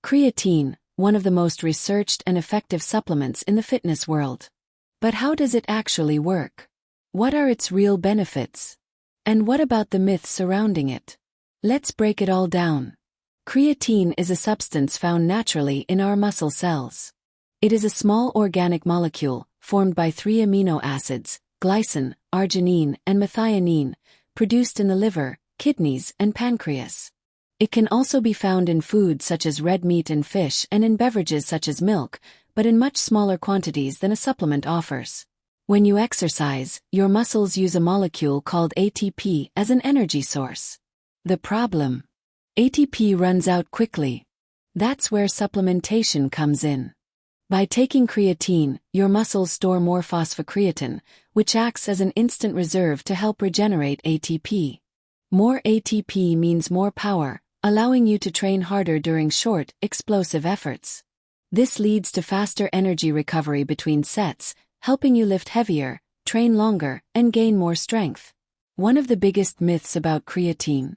Creatine, one of the most researched and effective supplements in the fitness world. But how does it actually work? What are its real benefits? And what about the myths surrounding it? Let's break it all down. Creatine is a substance found naturally in our muscle cells. It is a small organic molecule, formed by 3 amino acids, glycine, arginine, and methionine, produced in the liver, kidneys, and pancreas. It can also be found in foods such as red meat and fish and in beverages such as milk, but in much smaller quantities than a supplement offers. When you exercise, your muscles use a molecule called ATP as an energy source. The problem? ATP runs out quickly. That's where supplementation comes in. By taking creatine, your muscles store more phosphocreatine, which acts as an instant reserve to help regenerate ATP. More ATP means more power, allowing you to train harder during short, explosive efforts. This leads to faster energy recovery between sets, helping you lift heavier, train longer, and gain more strength. One of the biggest myths about creatine: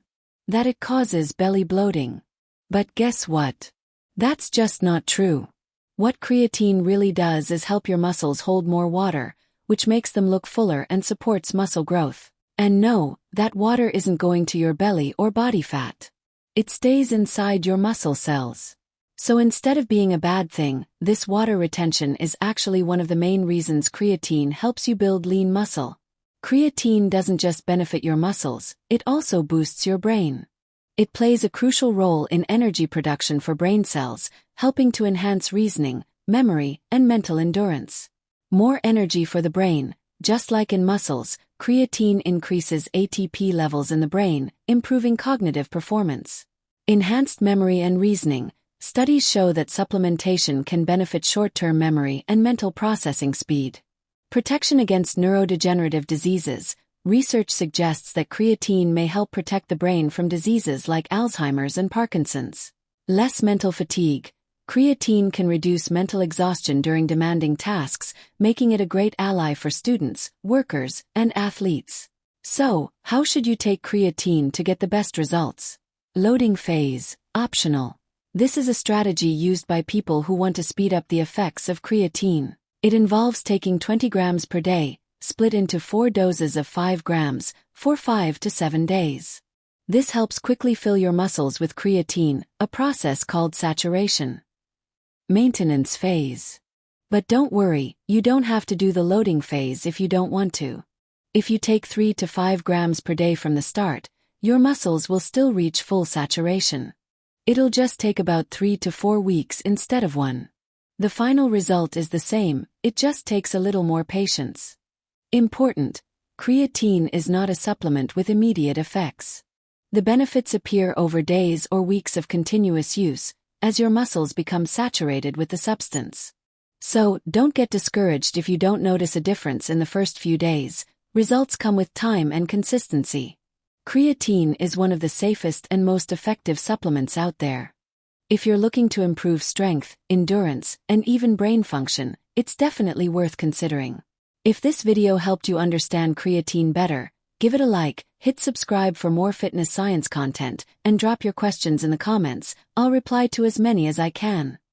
that it causes belly bloating. But guess what? That's just not true. What creatine really does is help your muscles hold more water, which makes them look fuller and supports muscle growth. And no, that water isn't going to your belly or body fat. It stays inside your muscle cells. So instead of being a bad thing, this water retention is actually one of the main reasons creatine helps you build lean muscle. Creatine doesn't just benefit your muscles, it also boosts your brain. It plays a crucial role in energy production for brain cells, helping to enhance reasoning, memory, and mental endurance. More energy for the brain. Just like in muscles, creatine increases ATP levels in the brain, improving cognitive performance. Enhanced memory and reasoning. Studies show that supplementation can benefit short-term memory and mental processing speed. Protection against neurodegenerative diseases. Research suggests that creatine may help protect the brain from diseases like Alzheimer's and Parkinson's. Less mental fatigue. Creatine can reduce mental exhaustion during demanding tasks, making it a great ally for students, workers, and athletes. So, how should you take creatine to get the best results? Loading phase, optional. This is a strategy used by people who want to speed up the effects of creatine. It involves taking 20 grams per day, split into 4 doses of 5 grams, for 5 to 7 days. This helps quickly fill your muscles with creatine, a process called saturation. Maintenance phase. But don't worry, you don't have to do the loading phase if you don't want to. If you take 3 to 5 grams per day from the start, your muscles will still reach full saturation. It'll just take about 3 to 4 weeks instead of 1. The final result is the same, it just takes a little more patience. Important: creatine is not a supplement with immediate effects. The benefits appear over days or weeks of continuous use, as your muscles become saturated with the substance. So, don't get discouraged if you don't notice a difference in the first few days. Results come with time and consistency. Creatine is one of the safest and most effective supplements out there. If you're looking to improve strength, endurance, and even brain function, it's definitely worth considering. If this video helped you understand creatine better, give it a like, hit subscribe for more fitness science content, and drop your questions in the comments. I'll reply to as many as I can.